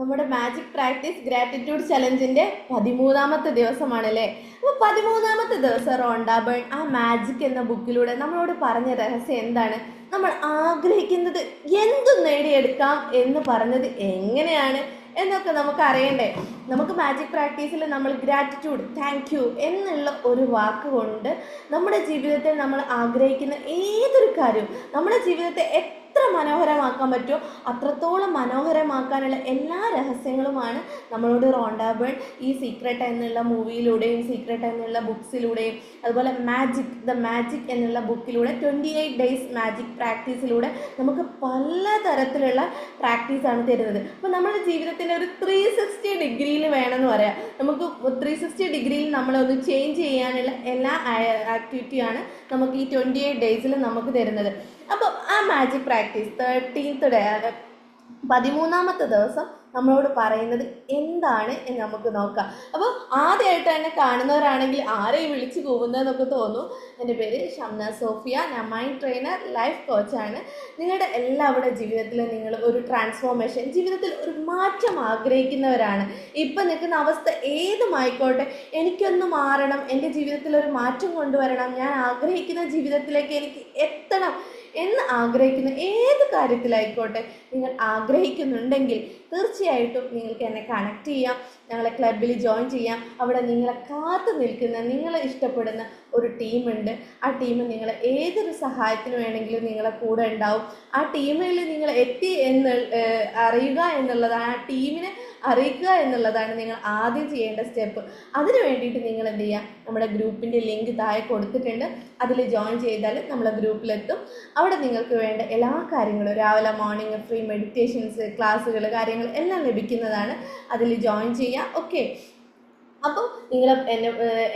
നമ്മുടെ magic practice gratitude ചലഞ്ചിന്റെ 13ാമത്തെ ദിവസമാണല്ലേ. അപ്പോൾ 13ാമത്തെ ദിവസം റോണ്ട ബേൺ ആ മാജിക് എന്ന ബുക്കിലൂടെ നമ്മളോട് പറഞ്ഞ രഹസ്യം എന്താണ്? നമ്മൾ ആഗ്രഹിക്കുന്നത് എന്തും നേടിയെടുക്കാം എന്ന് പറഞ്ഞത് എങ്ങനെയാണ് എന്നൊക്കെ നമുക്ക് അറിയണ്ടേ. നമുക്ക് മാജിക് പ്രാക്ടീസിൽ നമ്മൾ ഗ്രാറ്റിറ്റ്യൂഡ്, താങ്ക് യു എന്നുള്ള ഒരു വാക്ക് കൊണ്ട് നമ്മുടെ ജീവിതത്തിൽ നമ്മൾ ആഗ്രഹിക്കുന്ന ഏതൊരു കാര്യവും നമ്മുടെ ജീവിതത്തെ എത്ര മനോഹരമാക്കാൻ പറ്റുമോ അത്രത്തോളം മനോഹരമാക്കാനുള്ള എല്ലാ രഹസ്യങ്ങളുമാണ് നമ്മളോട് റോണ്ട ബേൺ ഈ സീക്രട്ട് എന്നുള്ള മൂവിയിലൂടെയും സീക്രട്ട് എന്നുള്ള ബുക്സിലൂടെയും അതുപോലെ ദ മാജിക് എന്നുള്ള ബുക്കിലൂടെ 28 ഡേയ്സ് മാജിക് പ്രാക്ടീസിലൂടെ നമുക്ക് പലതരത്തിലുള്ള പ്രാക്ടീസാണ് തരുന്നത്. അപ്പോൾ നമ്മുടെ ജീവിതത്തിൻ്റെ ഒരു 360 ഡിഗ്രിയിൽ വേണമെന്ന് പറയാം. നമുക്ക് 360 ഡിഗ്രിയിൽ നമ്മളൊന്ന് ചേഞ്ച് ചെയ്യാനുള്ള എല്ലാ ആക്ടിവിറ്റിയാണ് നമുക്ക് ഈ 28 ഡേയ്സിൽ നമുക്ക് തരുന്നത്. അപ്പോൾ ആ മാജിക് പ്രാക്ടീസ് 13th ഡേ 13ാമത്തെ ദിവസം നമ്മളോട് പറയുന്നത് എന്താണ് എന്ന് നമുക്ക് നോക്കാം. അപ്പോൾ ആദ്യമായിട്ട് തന്നെ കാണുന്നവരാണെങ്കിൽ ആരെയും വിളിച്ച് പോകുന്നതെന്നൊക്കെ തോന്നും. എൻ്റെ പേര് ഷംന സോഫിയ, ഞാൻ മൈൻഡ് ട്രെയിനർ, ലൈഫ് കോച്ചാണ്. നിങ്ങളുടെ എല്ലാവരുടെ ജീവിതത്തിൽ നിങ്ങൾ ഒരു ട്രാൻസ്ഫോർമേഷൻ, ജീവിതത്തിൽ ഒരു മാറ്റം ആഗ്രഹിക്കുന്നവരാണ്. ഇപ്പം നിൽക്കുന്ന അവസ്ഥ ഏതുമായിക്കോട്ടെ, എനിക്കൊന്ന് മാറണം, എൻ്റെ ജീവിതത്തിൽ ഒരു മാറ്റം കൊണ്ടുവരണം, ഞാൻ ആഗ്രഹിക്കുന്ന ജീവിതത്തിലേക്ക് എനിക്ക് എത്തണം എന്ന് ആഗ്രഹിക്കുന്ന ഏത് കാര്യത്തിലായിക്കോട്ടെ നിങ്ങൾ ആഗ്രഹിക്കുന്നുണ്ടെങ്കിൽ തീർച്ചയായിട്ടും നിങ്ങൾക്ക് എന്നെ കണക്ട് ചെയ്യാം, ഞങ്ങളെ ക്ലബിൽ ജോയിൻ ചെയ്യാം. അവിടെ നിങ്ങളെ കാത്തു നിൽക്കുന്ന, നിങ്ങളെ ഇഷ്ടപ്പെടുന്ന ഒരു ടീമുണ്ട്. ആ ടീം നിങ്ങളെ ഏതൊരു സഹായത്തിന് വേണമെങ്കിലും നിങ്ങളെ കൂടെ ഉണ്ടാവും. ആ ടീമിൽ നിങ്ങൾ എത്തി എന്ന് അറിയുക എന്നുള്ളതാണ്, ആ ടീമിനെ അറിയിക്കുക എന്നുള്ളതാണ് നിങ്ങൾ ആദ്യം ചെയ്യേണ്ട സ്റ്റെപ്പ്. അതിന് വേണ്ടിയിട്ട് നിങ്ങൾ എന്ത് ചെയ്യുക, നമ്മുടെ ഗ്രൂപ്പിൻ്റെ ലിങ്ക് താഴെ കൊടുത്തിട്ടുണ്ട്, അതിൽ ജോയിൻ ചെയ്താൽ നമ്മളെ ഗ്രൂപ്പിലെത്തും. അവിടെ നിങ്ങൾക്ക് വേണ്ട എല്ലാ കാര്യങ്ങളും രാവിലെ മോർണിംഗ് ഫ്രീ മെഡിറ്റേഷൻസ്, ക്ലാസ്സുകൾ, കാര്യങ്ങൾ എല്ലാം ലഭിക്കുന്നതാണ്. അതിൽ ജോയിൻ ചെയ്യുക. ഓക്കെ, അപ്പോൾ നിങ്ങൾ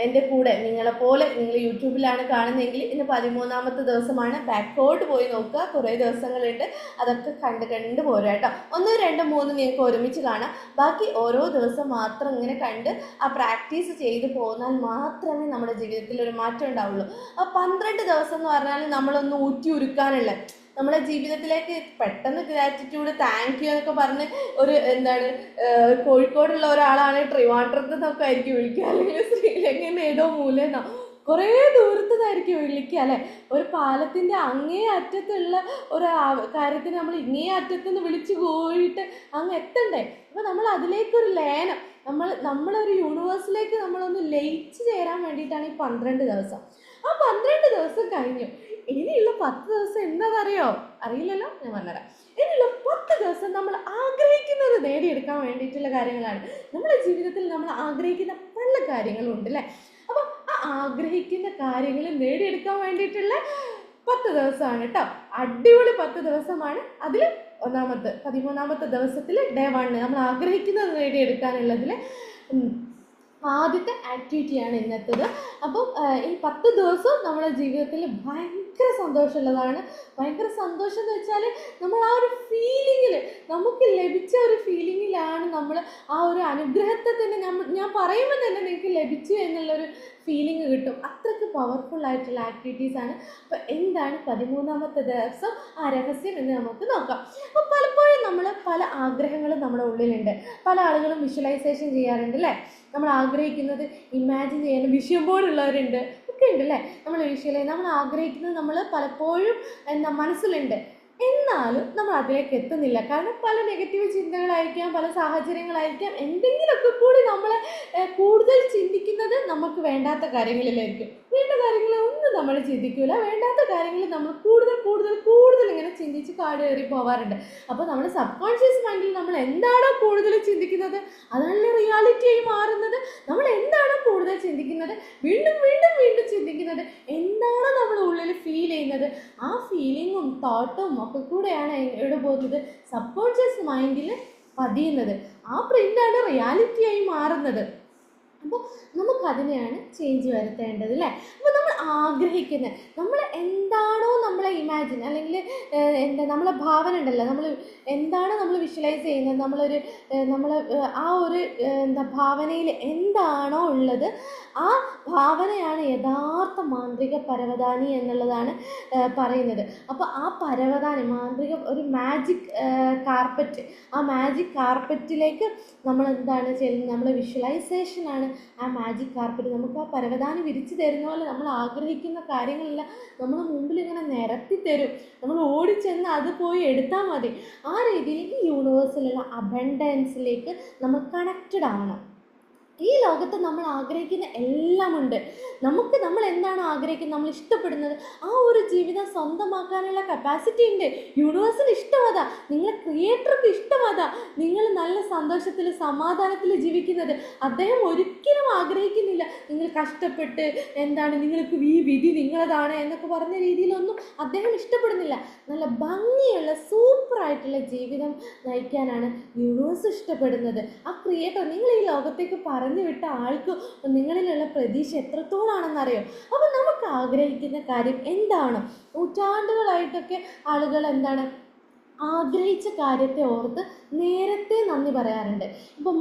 എൻ്റെ കൂടെ നിങ്ങളെപ്പോലെ നിങ്ങൾ യൂട്യൂബിലാണ് കാണുന്നതെങ്കിൽ ഇന്ന് 13ാമത്തെ ദിവസമാണ്. ബാക്കോട്ട് പോയി നോക്കുക, കുറേ ദിവസങ്ങളുണ്ട്, അതൊക്കെ കണ്ട് പോരുക കേട്ടോ. 1, 2, 3 നിങ്ങൾക്ക് ഒരുമിച്ച് കാണാം. ബാക്കി ഓരോ ദിവസം മാത്രം ഇങ്ങനെ കണ്ട് ആ പ്രാക്ടീസ് ചെയ്ത് പോന്നാൽ മാത്രമേ നമ്മുടെ ജീവിതത്തിൽ ഒരു മാറ്റം ഉണ്ടാവുള്ളൂ. ആ 12 ദിവസം എന്ന് പറഞ്ഞാൽ നമ്മളൊന്ന് ഊറ്റി ഉരുക്കാനുള്ള, നമ്മുടെ ജീവിതത്തിലേക്ക് പെട്ടെന്ന് ഗ്രാറ്റിറ്റ്യൂഡ്, താങ്ക് യു എന്നൊക്കെ പറഞ്ഞ് ഒരു കോഴിക്കോടുള്ള ഒരാളാണ് ട്രിവാൻഡ്രത്ത് നിന്നൊക്കെ ആയിരിക്കും വിളിക്കുക, അല്ലെങ്കിൽ ശ്രീലങ്കയിൽ ഏതോ മൂലന്നോ കുറേ ദൂരത്തുനിന്നായിരിക്കും വിളിക്കുക അല്ലേ. ഒരു പാലത്തിൻ്റെ അങ്ങേ അറ്റത്തുള്ള ഒരു കാര്യത്തിന് നമ്മൾ ഇങ്ങേ അറ്റത്തുനിന്ന് വിളിച്ചു പോയിട്ട് അങ്ങ് എത്തണ്ടേ. അപ്പോൾ നമ്മൾ അതിലേക്കൊരു ലയനം, നമ്മളൊരു യൂണിവേഴ്സിലേക്ക് നമ്മളൊന്ന് ലയിച്ച് ചേരാൻ വേണ്ടിയിട്ടാണ് ഈ 12 ദിവസം. ആ 12 ദിവസം കഴിഞ്ഞു. ഇനിയുള്ള 10 ദിവസം എന്താണെന്നറിയോ? അറിയില്ലല്ലോ, ഞാൻ പറഞ്ഞുതരാം. ഇനിയുള്ള 10 ദിവസം നമ്മൾ ആഗ്രഹിക്കുന്നത് നേടിയെടുക്കാൻ വേണ്ടിയിട്ടുള്ള കാര്യങ്ങളാണ്. നമ്മുടെ ജീവിതത്തിൽ നമ്മൾ ആഗ്രഹിക്കുന്ന പല കാര്യങ്ങളും ഉണ്ട് അല്ലേ. അപ്പോൾ ആ ആഗ്രഹിക്കുന്ന കാര്യങ്ങൾ നേടിയെടുക്കാൻ വേണ്ടിയിട്ടുള്ള 10 ദിവസമാണ് കേട്ടോ. അടിപൊളി 10 ദിവസമാണ്. അതിൽ 13ാമത്തെ ദിവസത്തിൽ ഡേ 1 നമ്മൾ ആഗ്രഹിക്കുന്നത് നേടിയെടുക്കാനുള്ളതിൽ ആദ്യത്തെ ആക്ടിവിറ്റിയാണ് ഇന്നത്തേത്. അപ്പം ഈ 10 ദിവസം നമ്മുടെ ജീവിതത്തിൽ ഭയങ്കര സന്തോഷമുള്ളതാണ്. ഭയങ്കര സന്തോഷം എന്ന് വെച്ചാൽ നമ്മൾ ആ ഒരു ഫീലിങ്ങിൽ, നമുക്ക് ലഭിച്ച ഒരു ഫീലിങ്ങിലാണ് നമ്മൾ ആ ഒരു അനുഗ്രഹത്തെ തന്നെ ഞാൻ പറയുമ്പോൾ തന്നെ നിങ്ങൾക്ക് ലഭിച്ചു എന്നുള്ളൊരു ഫീലിംഗ് കിട്ടും. അത്രയ്ക്ക് പവർഫുള്ളായിട്ടുള്ള ആക്ടിവിറ്റീസാണ്. അപ്പോൾ എന്താണ് 13ാമത്തെ ദിവസം ആ രഹസ്യം എന്ന് നമുക്ക് നോക്കാം. അപ്പോൾ പലപ്പോഴും നമ്മൾ പല ആഗ്രഹങ്ങളും നമ്മുടെ ഉള്ളിലുണ്ട്. പല ആളുകളും വിഷ്വലൈസേഷൻ ചെയ്യാറുണ്ട് അല്ലേ. നമ്മൾ ആഗ്രഹിക്കുന്നത് ഇമാജിൻ ചെയ്യാൻ വിഷൻ ബോർഡ് ഉള്ളവരുണ്ട്, ഒക്കെ ഉണ്ട് അല്ലേ. നമ്മൾ ആഗ്രഹിക്കുന്നത് നമ്മൾ പലപ്പോഴും മനസ്സിലുണ്ട്, എന്നാലും നമ്മൾ അതിലേക്ക് എത്തുന്നില്ല. കാരണം പല നെഗറ്റീവ് ചിന്തകളായിരിക്കാം, പല സാഹചര്യങ്ങളായിരിക്കാം, എന്തെങ്കിലുമൊക്കെ കൂടി നമ്മളെ കൂടുതൽ ചിന്തിക്കുന്നത് നമുക്ക് വേണ്ടാത്ത കാര്യങ്ങളിലായിരിക്കും. വേണ്ട കാര്യങ്ങളൊന്നും നമ്മൾ ചിന്തിക്കില്ല, വേണ്ടാത്ത കാര്യങ്ങൾ നമ്മൾ കൂടുതൽ ഇങ്ങനെ ചിന്തിച്ച് കാട് കയറി പോവാറുണ്ട്. അപ്പോൾ നമ്മൾ സബ് കോൺഷ്യസ് മൈൻഡിൽ നമ്മൾ എന്താണോ കൂടുതൽ ചിന്തിക്കുന്നത് അതാണല്ലോ റിയാലിറ്റിയായി മാറുന്നത്. നമ്മൾ എന്താണോ കൂടുതൽ ചിന്തിക്കുന്നത്, വീണ്ടും ചിന്തിക്കുന്നത്, എന്താണോ നമ്മൾ ഉള്ളിൽ ഫീൽ ചെയ്യുന്നത്, ആ ഫീലിങ്ങും തോട്ടും ഒക്കെ കൂടെയാണ് എവിടെ പോകുന്നത്, സബ് കോൺഷ്യസ് മൈൻഡിൽ പതിയുന്നത്. ആ പ്രിൻ്റാണ് റിയാലിറ്റിയായി മാറുന്നത്. അപ്പോൾ നമുക്കതിനെയാണ് ചേഞ്ച് വരുത്തേണ്ടത് അല്ലേ. അപ്പോൾ നമ്മൾ ആഗ്രഹിക്കുന്നത്, നമ്മൾ എന്താണോ നമ്മളെ ഇമാജിൻ അല്ലെങ്കിൽ നമ്മളെ ഭാവന ഉണ്ടല്ലോ, നമ്മൾ എന്താണോ നമ്മൾ വിഷ്വലൈസ് ചെയ്യുന്നത്, നമ്മൾ ആ ഒരു ഭാവനയിൽ എന്താണോ ഉള്ളത്, ആ ഭാവനയാണ് യഥാർത്ഥ മാന്ത്രിക പരവതാനി എന്നുള്ളതാണ് പറയുന്നത്. അപ്പോൾ ആ പരവതാനി ഒരു മാജിക് കാർപ്പറ്റ്, ആ മാജിക് കാർപ്പറ്റിലേക്ക് നമ്മൾ എന്താണ് ചെയ്യുന്നത്, നമ്മൾ വിഷ്വലൈസേഷനാണ് ആ മാജിക് കാർപ്പറ്റ്. നമുക്ക് ആ പരവതാനി വിരിച്ചു തരുന്ന പോലെ നമ്മൾ ആഗ്രഹിക്കുന്ന കാര്യങ്ങളെല്ലാം നമ്മൾ മുമ്പിൽ ഇങ്ങനെ നിരത്തി തരും. നമ്മൾ ഓടിച്ചെന്ന് അത് പോയി എടുത്താൽ മതി. ആ രീതിയിൽ ഈ യൂണിവേഴ്സിലുള്ള അബണ്ടൻസിലേക്ക് നമ്മൾ കണക്റ്റഡ് ആവണം. ഈ ലോകത്ത് നമ്മൾ ആഗ്രഹിക്കുന്ന എല്ലാമുണ്ട്. നമ്മൾ എന്താണ് ആഗ്രഹിക്കുന്നത്, നമ്മൾ ഇഷ്ടപ്പെടുന്നത്, ആ ഒരു ജീവിതം സ്വന്തമാക്കാനുള്ള കപ്പാസിറ്റി ഉണ്ട്. യൂണിവേഴ്സിന് ഇഷ്ടമതാ, നിങ്ങളെ ക്രിയേറ്റർക്ക് ഇഷ്ടമതാ, നിങ്ങൾ നല്ല സന്തോഷത്തിൽ സമാധാനത്തിൽ ജീവിക്കുന്നത്. അദ്ദേഹം ഒരിക്കലും ആഗ്രഹിക്കുന്നില്ല നിങ്ങൾ കഷ്ടപ്പെട്ട് നിങ്ങൾക്ക് ഈ വിധി നിങ്ങളതാണ് എന്നൊക്കെ പറഞ്ഞ രീതിയിലൊന്നും അദ്ദേഹം ഇഷ്ടപ്പെടുന്നില്ല. നല്ല ഭംഗിയുള്ള സൂപ്പറായിട്ടുള്ള ജീവിതം നയിക്കാനാണ് യൂണിവേഴ്സ് ഇഷ്ടപ്പെടുന്നത്. ആ ക്രിയേറ്റർ, നിങ്ങൾ ഈ ലോകത്തേക്ക് പറഞ്ഞു വിട്ട ആൾക്ക് നിങ്ങളിലുള്ള പ്രതീക്ഷ എത്രത്തോളാണെന്നറിയോ? അപ്പോൾ നമുക്ക് ആഗ്രഹിക്കുന്ന കാര്യം എന്താണ്? നൂറ്റാണ്ടുകളായിട്ടൊക്കെ ആളുകൾ ആഗ്രഹിച്ച കാര്യത്തെ ഓർത്ത് നേരത്തെ നന്ദി പറയാറുണ്ട്. ഇപ്പോൾ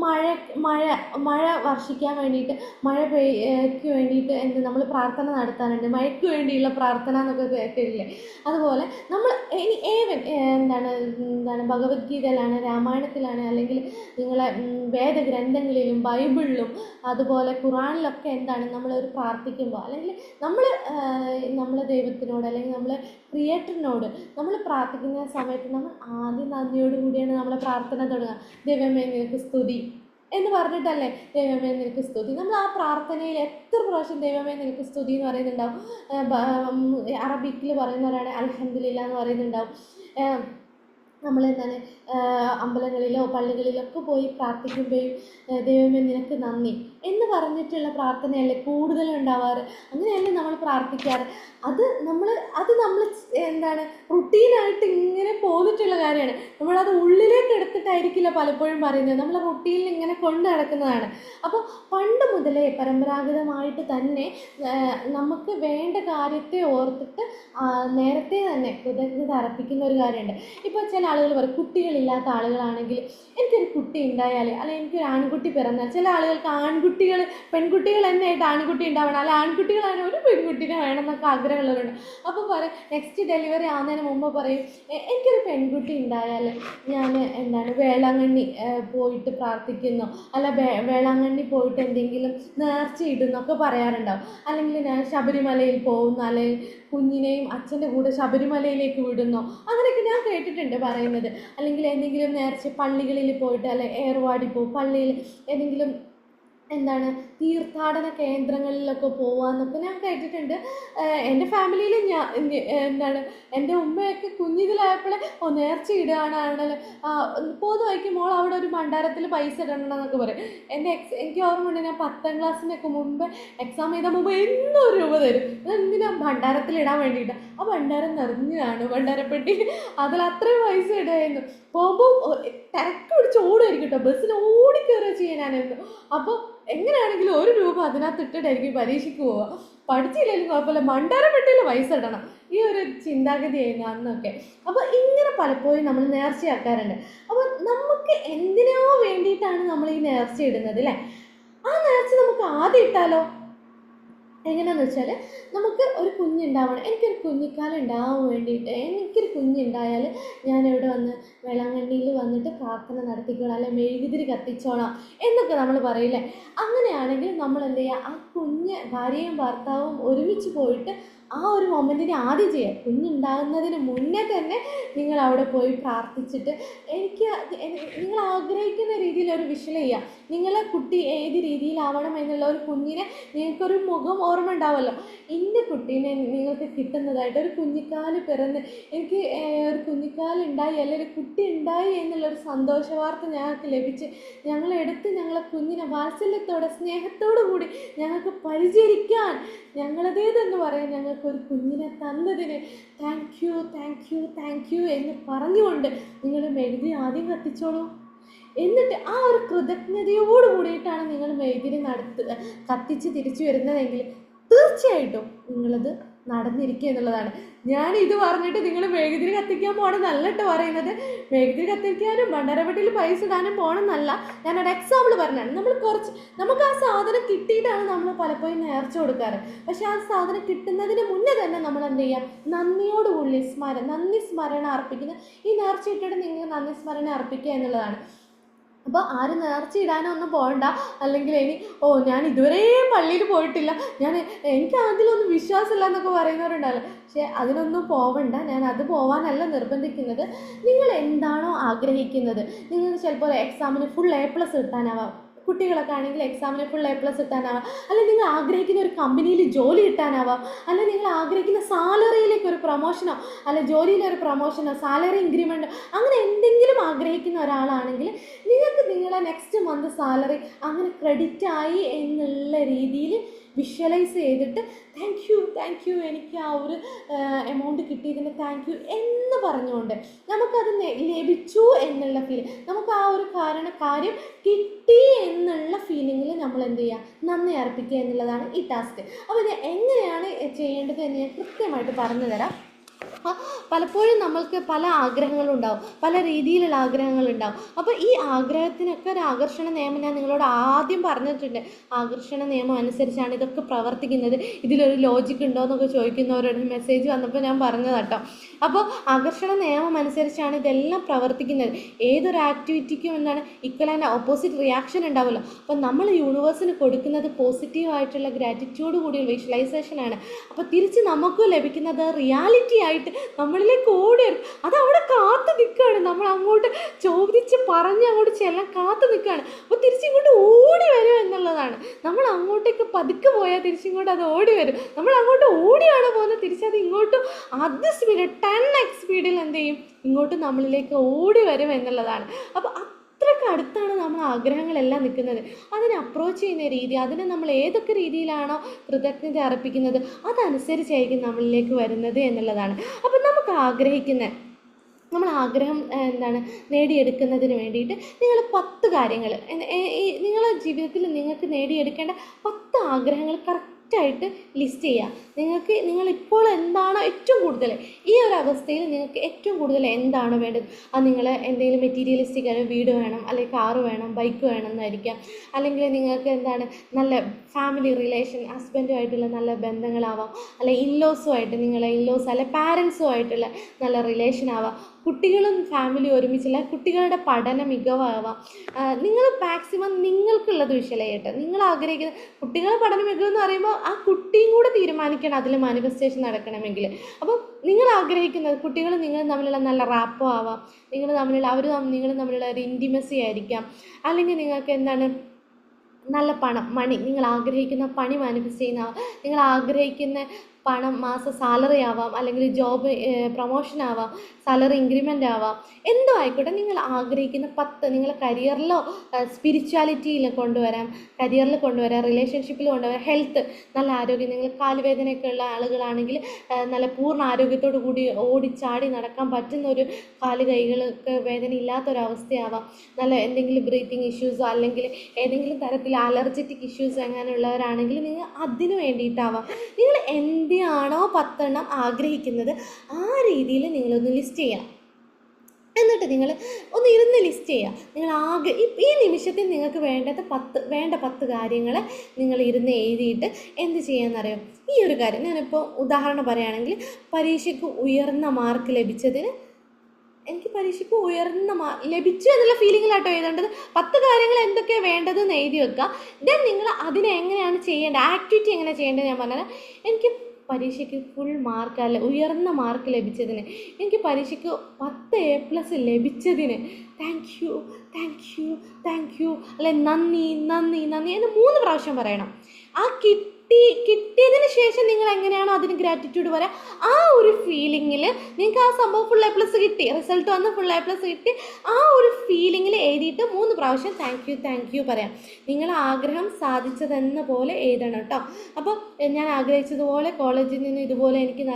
മഴ വർഷിക്കാൻ വേണ്ടിയിട്ട്, മഴയ്ക്ക് വേണ്ടിയിട്ട് നമ്മൾ പ്രാർത്ഥന നടത്താറുണ്ട്. മഴയ്ക്ക് വേണ്ടിയുള്ള പ്രാർത്ഥന എന്നൊക്കെ കേട്ടില്ലേ? അതുപോലെ നമ്മൾ ഭഗവത്ഗീതയിലാണ്, രാമായണത്തിലാണ്, അല്ലെങ്കിൽ നിങ്ങളെ വേദഗ്രന്ഥങ്ങളിലും ബൈബിളിലും അതുപോലെ ഖുറാനിലൊക്കെ നമ്മളൊരു പ്രാർത്ഥിക്കുമ്പോൾ, അല്ലെങ്കിൽ നമ്മൾ ദൈവത്തിനോട് അല്ലെങ്കിൽ നമ്മൾ ക്രിയേറ്ററിനോട് നമ്മൾ പ്രാർത്ഥിക്കുന്ന സമയത്ത് നമ്മൾ ആദ്യം നന്ദിയോട് കൂടിയാണ് നമ്മളെ പ്രാർത്ഥന തുടങ്ങുക. ദൈവമേ നിനക്ക് സ്തുതി എന്ന് പറഞ്ഞിട്ടല്ലേ ദൈവമേ നിനക്ക് സ്തുതി. നമ്മൾ ആ പ്രാർത്ഥനയിൽ എത്ര പ്രാവശ്യം ദൈവമേ നിനക്ക് സ്തുതി എന്ന് പറയുന്നുണ്ടാവും. അറബിക്കിൽ പറയുന്നവരാണ് അൽഹംദുലില്ലാ എന്ന് പറയുന്നുണ്ടാവും. നമ്മൾ അമ്പലങ്ങളിലോ പള്ളികളിലൊക്കെ പോയി പ്രാർത്ഥിക്കുമ്പോഴും ദൈവമേ നിനക്ക് നന്ദി എന്ന് പറഞ്ഞിട്ടുള്ള പ്രാർത്ഥനയല്ലേ കൂടുതലും ഉണ്ടാവാറ്. അങ്ങനെയല്ലേ നമ്മൾ പ്രാർത്ഥിക്കാറ്. അത് നമ്മൾ റുട്ടീനായിട്ട് ഇങ്ങനെ പോന്നിട്ടുള്ള കാര്യമാണ്. നമ്മളത് ഉള്ളിലേക്ക് എടുത്തിട്ടായിരിക്കില്ല പലപ്പോഴും പറയുന്നത്, നമ്മൾ റുട്ടീനിൽ ഇങ്ങനെ കൊണ്ട് നടക്കുന്നതാണ്. അപ്പോൾ പണ്ട് മുതലേ പരമ്പരാഗതമായിട്ട് തന്നെ നമുക്ക് വേണ്ട കാര്യത്തെ ഓർത്തിട്ട് നേരത്തെ തന്നെ കൃതജ്ഞത അർപ്പിക്കുന്ന ഒരു കാര്യമുണ്ട്. ഇപ്പോൾ ചില ആളുകൾ പറയും, കുട്ടികളില്ലാത്ത ആളുകളാണെങ്കിൽ എനിക്കൊരു കുട്ടി ഉണ്ടായാൽ, അല്ലെങ്കിൽ എനിക്കൊരു ആൺകുട്ടി പിറന്നാൽ, ചില ആളുകൾക്ക് പെൺകുട്ടികൾ തന്നെയായിട്ട് ആൺകുട്ടി ഉണ്ടാവണം, അല്ലെങ്കിൽ ആൺകുട്ടികളാണ് ഒരു പെൺകുട്ടീനെ വേണം എന്നൊക്കെ ആഗ്രഹമുള്ളവരുണ്ട്. അപ്പോൾ പറയും, നെക്സ്റ്റ് ഡെലിവറി ആവുന്നതിന് മുമ്പ് പറയും, എനിക്കൊരു പെൺകുട്ടി ഉണ്ടായാൽ ഞാൻ വേളാങ്കണ്ണി പോയിട്ട് പ്രാർത്ഥിക്കുന്നു, അല്ല വേളാങ്കണ്ണി പോയിട്ട് എന്തെങ്കിലും നേർച്ച ഇടുന്നൊക്കെ പറയാറുണ്ടാവും. അല്ലെങ്കിൽ ഞാൻ ശബരിമലയിൽ പോകുന്നു, അല്ലെങ്കിൽ കുഞ്ഞിനെയും അച്ഛൻ്റെ കൂടെ ശബരിമലയിലേക്ക് വിടുന്നു, അങ്ങനെയൊക്കെ ഞാൻ കേട്ടിട്ടുണ്ട് പറയുന്നത്. അല്ലെങ്കിൽ എന്തെങ്കിലും നേർച്ച പള്ളികളിൽ പോയിട്ട്, അല്ലെ ഏർവാടി പോകും, പള്ളിയിൽ ഏതെങ്കിലും തീർത്ഥാടന കേന്ദ്രങ്ങളിലൊക്കെ പോവാന്നൊക്കെ ഞാൻ കേട്ടിട്ടുണ്ട്. എൻ്റെ ഫാമിലിയിൽ എൻ്റെ ഉമ്മയൊക്കെ കുഞ്ഞിതിലായപ്പോഴേ നേർച്ച ഇടുകയാണല്ലോ, പോകുന്ന മോൾ അവിടെ ഒരു ഭണ്ഡാരത്തിൽ പൈസ ഇടണം എന്നൊക്കെ പറയും. എനിക്ക് ഓർമ്മയുണ്ട്, ഞാൻ 10ാം ക്ലാസ്സിനൊക്കെ മുമ്പ് എക്സാം ചെയ്താൽ മുമ്പ് 800 രൂപ തരും. അതെന്തിനാ ഭണ്ഡാരത്തിൽ ഇടാൻ വേണ്ടിയിട്ട്. ആ ഭണ്ഡാരം നിറഞ്ഞതാണ്, ഭണ്ഡാരപ്പെട്ടി, അതിൽ അത്രയും പൈസ ഇടുമായിരുന്നു. പോകുമ്പോൾ തിരക്ക് പിടിച്ച് ഓടുമായിരിക്കും കേട്ടോ, ബസ്സിൽ ഓടിക്കയറുക ചെയ്യാനായിരുന്നു. അപ്പോൾ എങ്ങനെയാണെങ്കിലും 1 രൂപ അതിനകത്ത് ഇട്ടിട്ടായിരിക്കും പരീക്ഷയ്ക്ക് പോവുക. പഠിച്ചില്ലെങ്കിലും കുഴപ്പമില്ല, ഭണ്ഡാരപ്പെട്ടിയിൽ പൈസ ഇടണം, ഈ ഒരു ചിന്താഗതിയായിരുന്നു അന്നൊക്കെ. അപ്പോൾ ഇങ്ങനെ പലപ്പോഴും നമ്മൾ നേർച്ചയാക്കാറുണ്ട്. അപ്പോൾ നമുക്ക് എന്തിനോ വേണ്ടിയിട്ടാണ് നമ്മൾ ഈ നേർച്ച ഇടുന്നത് അല്ലേ? ആ നേർച്ച നമുക്ക് ആദ്യം ഇട്ടാലോ? എങ്ങനെയാണെന്ന് വെച്ചാൽ, നമുക്ക് ഒരു കുഞ്ഞുണ്ടാവണം, എനിക്കൊരു കുഞ്ഞിക്കാലം ഉണ്ടാവാൻ വേണ്ടിയിട്ട്, എനിക്കൊരു കുഞ്ഞുണ്ടായാൽ ഞാനിവിടെ വന്ന് വേളാങ്കണ്ണിയിൽ വന്നിട്ട് പ്രാർത്ഥന നടത്തിക്കോളാം, അല്ലെ മെഴുകുതിരി കത്തിച്ചോളാം എന്നൊക്കെ നമ്മൾ പറയില്ലേ? അങ്ങനെയാണെങ്കിൽ നമ്മൾ എന്ത് ചെയ്യുക, ആ കുഞ്ഞ് ഭാര്യയും ഭർത്താവും ഒരുമിച്ച് പോയിട്ട് ആ ഒരു മൊമെൻറ്റിന് ആദ്യം ചെയ്യുക. കുഞ്ഞുണ്ടാകുന്നതിന് മുന്നേ തന്നെ നിങ്ങൾ അവിടെ പോയി പ്രാർത്ഥിച്ചിട്ട് നിങ്ങൾ ആഗ്രഹിക്കുന്ന രീതിയിൽ ഒരു വിഷ്വൽ ചെയ്യുക. നിങ്ങളെ കുട്ടി ഏത് രീതിയിലാവണം എന്നുള്ള ഒരു കുഞ്ഞിനെ നിങ്ങൾക്കൊരു മുഖം ഓർമ്മ ഉണ്ടാവുമല്ലോ. ഇന്ന കുട്ടീനെ നിങ്ങൾക്ക് കിട്ടുന്നതായിട്ട്, ഒരു കുഞ്ഞിക്കാല് പിറന്ന് എനിക്ക് ഒരു കുഞ്ഞിക്കാലുണ്ടായി, അല്ലെങ്കിൽ ഒരു കുട്ടി ഉണ്ടായി എന്നുള്ളൊരു സന്തോഷ വാർത്ത ഞങ്ങൾക്ക് ലഭിച്ച്, ഞങ്ങളെടുത്ത് ഞങ്ങളെ കുഞ്ഞിനെ വാത്സല്യത്തോടെ സ്നേഹത്തോടു കൂടി ഞങ്ങൾക്ക് പരിചരിക്കാൻ, ഞങ്ങളതേതെന്ന് പറയാൻ ഞങ്ങൾക്കൊരു കുഞ്ഞിനെ തന്നതിന് thank you thank you thank U എന്ന് പറഞ്ഞുകൊണ്ട് നിങ്ങൾ മെഴുകുതിരി ആദ്യം കത്തിച്ചോളൂ. എന്നിട്ട് ആ ഒരു കൃതജ്ഞതയോട് കൂടിയിട്ടാണ് നിങ്ങൾ മെഴുകുതിരി കത്തിച്ച് തിരിച്ചു വരുന്നതെങ്കിൽ തീർച്ചയായിട്ടും നിങ്ങളത് നടന്നിരിക്കുക എന്നുള്ളതാണ്. ഞാൻ ഇത് പറഞ്ഞിട്ട് നിങ്ങൾ മെഴുകുതിരി കത്തിക്കാൻ പോകണമെന്നല്ല കേട്ടോ പറയുന്നത്. മെഴുകുതിരി കത്തിക്കാനും ഭണ്ഡാരപ്പെട്ടിയിൽ പൈസ ഇടാനും പോകണമെന്നല്ല, ഞാനൊരു എക്സാമ്പിൾ പറഞ്ഞാണ്. നമുക്ക് ആ സാധനം കിട്ടിയിട്ടാണ് നമ്മൾ പലപ്പോഴും നേർച്ച കൊടുക്കാറ്. പക്ഷെ ആ സാധനം കിട്ടുന്നതിന് മുന്നേ തന്നെ നമ്മൾ എന്ത് ചെയ്യാം, നന്ദിയോടുകൂടി നന്ദി സ്മരണ അർപ്പിക്കുന്ന ഈ നേർച്ച ഇട്ടിട്ട് നിങ്ങൾ നന്ദി സ്മരണ അർപ്പിക്കുക എന്നുള്ളതാണ്. അപ്പോൾ ആരും നേർച്ച ഇടാനൊന്നും പോകണ്ട. അല്ലെങ്കിൽ ഞാൻ ഇതുവരെ പള്ളിയിൽ പോയിട്ടില്ല, എനിക്ക് അതിലൊന്നും വിശ്വാസമില്ല എന്നൊക്കെ പറയുന്നവരുണ്ടല്ലോ. പക്ഷേ അതിനൊന്നും പോവണ്ട. ഞാൻ അത് പോവാനല്ല നിർബന്ധിക്കുന്നത്. നിങ്ങൾ എന്താണോ ആഗ്രഹിക്കുന്നത്, നിങ്ങൾക്ക് ചിലപ്പോൾ എക്സാമിന് ഫുൾ A+ കിട്ടാനാവാം. കുട്ടികളൊക്കെ ആണെങ്കിൽ എക്സാമിന് ഫുൾ A+ കിട്ടാനാവാം. അല്ലെങ്കിൽ നിങ്ങൾ ആഗ്രഹിക്കുന്ന ഒരു കമ്പനിയിൽ ജോലി കിട്ടാനാവാം. അല്ലെങ്കിൽ നിങ്ങൾ ആഗ്രഹിക്കുന്ന സാലറിയിലേക്ക് ഒരു പ്രൊമോഷനോ അല്ല ജോലിയിലൊരു പ്രൊമോഷനോ സാലറി ഇൻക്രിമെൻറ്റോ അങ്ങനെ എന്തെങ്കിലും ആഗ്രഹിക്കുന്ന ഒരാളാണെങ്കിൽ നിങ്ങൾക്ക് നിങ്ങളെ നെക്സ്റ്റ് മന്ത് സാലറി അങ്ങനെ ക്രെഡിറ്റ് ആയി എന്നുള്ള രീതിയിൽ വിഷ്വലൈസ് ചെയ്തിട്ട് താങ്ക് യു എനിക്ക് ആ ഒരു എമൗണ്ട് കിട്ടിയതിന് താങ്ക് യു എന്ന് പറഞ്ഞുകൊണ്ട് നമുക്കത് ലഭിച്ചു എന്നുള്ള നമുക്ക് ആ ഒരു കാര്യം കിട്ടി എന്നുള്ള ഫീലിങ്ങിൽ നമ്മൾ എന്ത് ചെയ്യുക, നന്ദി അർപ്പിക്കുക എന്നുള്ളതാണ് ഈ ടാസ്ക്. അപ്പോൾ ഇത് എങ്ങനെയാണ് ചെയ്യേണ്ടത് എന്ന് ഞാൻ കൃത്യമായിട്ട് പറഞ്ഞു തരാം. പലപ്പോഴും നമ്മൾക്ക് പല ആഗ്രഹങ്ങളുണ്ടാവും, പല രീതിയിലുള്ള ആഗ്രഹങ്ങളുണ്ടാവും. അപ്പോൾ ഈ ആഗ്രഹത്തിനൊക്കെ ഒരു ആകർഷണ നിയമം ഞാൻ നിങ്ങളോട് ആദ്യം പറഞ്ഞിട്ടുണ്ട്. ആകർഷണ നിയമം അനുസരിച്ചാണ് ഇതൊക്കെ പ്രവർത്തിക്കുന്നത്. ഇതിലൊരു ലോജിക്ക് ഉണ്ടോ എന്നൊക്കെ ചോദിക്കുന്നവരോട് മെസ്സേജ് വന്നപ്പോൾ ഞാൻ പറഞ്ഞത് കേട്ടോ. അപ്പോൾ ആകർഷണ നിയമം അനുസരിച്ചാണ് ഇതെല്ലാം പ്രവർത്തിക്കുന്നത്. ഏതൊരു ആക്ടിവിറ്റിക്കും എന്താണ് ഈക്വൽ ഓപ്പോസിറ്റ് റിയാക്ഷൻ ഉണ്ടാവുമല്ലോ. അപ്പോൾ നമ്മൾ യൂണിവേഴ്സിന് കൊടുക്കുന്നത് പോസിറ്റീവായിട്ടുള്ള ഗ്രാറ്റിറ്റ്യൂഡ് കൂടിയ വിഷ്വലൈസേഷനാണ്. അപ്പോൾ തിരിച്ച് നമുക്ക് ലഭിക്കുന്നത് റിയാലിറ്റി ആയിട്ട് നമ്മളിലേക്ക് ഓടി വരും. അതവിടെ കാത്തു നിൽക്കുകയാണ്. നമ്മൾ അങ്ങോട്ട് ചോദിച്ച് പറഞ്ഞ് അങ്ങോട്ട് ചെല്ലാൻ കാത്തു നിൽക്കുകയാണ്. അപ്പോൾ തിരിച്ചിങ്ങോട്ട് ഓടി വരും എന്നുള്ളതാണ്. നമ്മൾ അങ്ങോട്ടേക്ക് പതുക്കെ പോയാൽ തിരിച്ചിങ്ങോട്ട് അത് ഓടി വരും. നമ്മൾ അങ്ങോട്ട് ഓടിയാണ് പോകുന്നത്, തിരിച്ചത് ഇങ്ങോട്ടും അത് സ്പീഡ് 10x സ്പീഡിൽ എന്ത് ചെയ്യും, ഇങ്ങോട്ട് നമ്മളിലേക്ക് ഓടി വരും എന്നുള്ളതാണ്. അപ്പോൾ അത്രയ്ക്ക് അടുത്താണ് നമ്മൾ ആഗ്രഹങ്ങളെല്ലാം നിൽക്കുന്നത്. അതിനെ അപ്രോച്ച് ചെയ്യുന്ന രീതി, അതിനെ നമ്മൾ ഏതൊക്കെ രീതിയിലാണോ കൃതജ്ഞത അർപ്പിക്കുന്നത് അതനുസരിച്ചായിരിക്കും നമ്മളിലേക്ക് വരുന്നത് എന്നുള്ളതാണ്. അപ്പം നമുക്ക് നമ്മൾ ആഗ്രഹം നേടിയെടുക്കുന്നതിന് വേണ്ടിയിട്ട് നിങ്ങൾ 10 കാര്യങ്ങൾ നിങ്ങളുടെ ജീവിതത്തിൽ നിങ്ങൾക്ക് നേടിയെടുക്കേണ്ട 10 ആഗ്രഹങ്ങൾ കറക്റ്റായിട്ട് ലിസ്റ്റ് ചെയ്യുക. നിങ്ങളിപ്പോൾ എന്താണോ ഏറ്റവും കൂടുതൽ ഈ ഒരു അവസ്ഥയിൽ നിങ്ങൾക്ക് ഏറ്റവും കൂടുതൽ എന്താണോ വേണ്ടത്, അത് നിങ്ങൾ എന്തെങ്കിലും മെറ്റീരിയലിസ്റ്റിക് ആയ വീട് വേണം, അല്ലെങ്കിൽ കാറ് വേണം, ബൈക്ക് വേണം എന്നായിരിക്കാം. അല്ലെങ്കിൽ നിങ്ങൾക്ക് നല്ല ഫാമിലി റിലേഷൻ, ഹസ്ബൻഡുമായിട്ടുള്ള നല്ല ബന്ധങ്ങളാവാം, അല്ലെങ്കിൽ ഇൻലോസുമായിട്ട് ഇൻലോസ് അല്ലെ പാരൻസുമായിട്ടുള്ള നല്ല റിലേഷൻ ആവാം, കുട്ടികളും ഫാമിലിയും ഒരുമിച്ചുള്ള കുട്ടികളുടെ പഠന മികവാവാം. നിങ്ങൾ മാക്സിമം നിങ്ങൾക്കുള്ളത് വിഷ്വലൈയിട്ട് നിങ്ങൾ ആഗ്രഹിക്കുന്ന കുട്ടികളുടെ പഠന മികവ് എന്ന് പറയുമ്പോൾ ആ കുട്ടിയും കൂടെ തീരുമാനിക്കണം അതിൽ മാനിഫെസ്റ്റേഷൻ നടക്കണമെങ്കിൽ. അപ്പം നിങ്ങൾ ആഗ്രഹിക്കുന്നത് കുട്ടികൾ നിങ്ങൾ തമ്മിലുള്ള നല്ല റാപ്പോ ആവാം, നിങ്ങൾ തമ്മിലുള്ള ഒരു ഇൻറ്റിമസി ആയിരിക്കാം, അല്ലെങ്കിൽ നിങ്ങൾക്ക് നല്ല മണി, നിങ്ങൾ ആഗ്രഹിക്കുന്ന പണി മാനിഫെസ്റ്റ് ചെയ്യുന്നതാവാം, നിങ്ങൾ ആഗ്രഹിക്കുന്ന പണം മാസ സാലറി ആവാം, അല്ലെങ്കിൽ ജോബ് പ്രൊമോഷൻ ആവാം, സാലറി ഇൻക്രിമെൻ്റ് ആവാം, എന്തോ ആയിക്കോട്ടെ. നിങ്ങൾ ആഗ്രഹിക്കുന്ന 10 നിങ്ങൾ കരിയറിലോ സ്പിരിച്വാലിറ്റിയിൽ കൊണ്ടുവരാം, റിലേഷൻഷിപ്പിൽ കൊണ്ടുവരാം, ഹെൽത്ത്, നല്ല ആരോഗ്യം. നിങ്ങൾ കാലുവേദനയൊക്കെ ഉള്ള ആളുകളാണെങ്കിൽ നല്ല പൂർണ്ണ ആരോഗ്യത്തോടു കൂടി ഓടിച്ചാടി നടക്കാൻ പറ്റുന്ന ഒരു കൈകൾക്ക് വേദന ഇല്ലാത്തൊരവസ്ഥയാവാം. നല്ല എന്തെങ്കിലും ബ്രീത്തിങ് ഇഷ്യൂസോ അല്ലെങ്കിൽ ഏതെങ്കിലും തരത്തിൽ അലർജറ്റിക് ഇഷ്യൂസ് അങ്ങനെയുള്ളവരാണെങ്കിൽ നിങ്ങൾ അതിന് വേണ്ടിയിട്ടാവാം. നിങ്ങൾ എന്തിനാണോ 10 ആഗ്രഹിക്കുന്നത് ആ രീതിയിൽ നിങ്ങളൊന്ന് ലിസ്റ്റ് ചെയ്യണം. എന്നിട്ട് നിങ്ങൾ ഒന്ന് ഇരുന്ന് ലിസ്റ്റ് ചെയ്യുക. നിങ്ങൾ ഈ നിമിഷത്തിൽ നിങ്ങൾക്ക് വേണ്ട 10 കാര്യങ്ങൾ നിങ്ങൾ ഇരുന്ന് എഴുതിയിട്ട് എന്ത് ചെയ്യാമെന്നറിയാം. ഈ ഒരു കാര്യം ഞാനിപ്പോൾ ഉദാഹരണം പറയുകയാണെങ്കിൽ, പരീക്ഷയ്ക്ക് ഉയർന്ന മാർക്ക് ലഭിച്ചതിന് എനിക്ക് പരീക്ഷയ്ക്ക് ഉയർന്ന ലഭിച്ചു എന്നുള്ള ഫീലിങ്ങിലാട്ടോ എഴുതേണ്ടത്. 10 കാര്യങ്ങൾ എന്തൊക്കെയാണ് വേണ്ടതെന്ന് എഴുതി വെക്കുക. ദെൻ നിങ്ങൾ അതിനെ എങ്ങനെയാണ് ചെയ്യേണ്ടത്, ആക്ടിവിറ്റി എങ്ങനെ ചെയ്യേണ്ടത് ഞാൻ പറഞ്ഞാൽ, എനിക്ക് പരീക്ഷയ്ക്ക് ഫുൾ മാർക്ക് അല്ല ഉയർന്ന മാർക്ക് ലഭിച്ചതിന്, എനിക്ക് പരീക്ഷയ്ക്ക് 10 A+ ലഭിച്ചതിന് താങ്ക് യു അല്ലെ നന്ദി എന്ന് 3 പ്രാവശ്യം പറയണം. ആ കിട്ടിയതിന് ശേഷം നിങ്ങൾ എങ്ങനെയാണോ അതിന് ഗ്രാറ്റിറ്റ്യൂഡ് പറയാം, ആ ഒരു ഫീലിങ്ങിൽ നിങ്ങൾക്ക് ആ സംഭവം ഫുൾ A+ കിട്ടി, റിസൾട്ട് വന്ന് ഫുൾ A+ കിട്ടി, ആ ഒരു ഫീലിങ്ങിൽ എഴുതിയിട്ട് 3 പ്രാവശ്യം താങ്ക് യു പറയാം. നിങ്ങൾ ആഗ്രഹം സാധിച്ചതെന്ന പോലെ എഴുതണം കേട്ടോ. അപ്പോൾ ഞാൻ ആഗ്രഹിച്ചതുപോലെ കോളേജിൽ നിന്ന് ഇതുപോലെ എനിക്ക്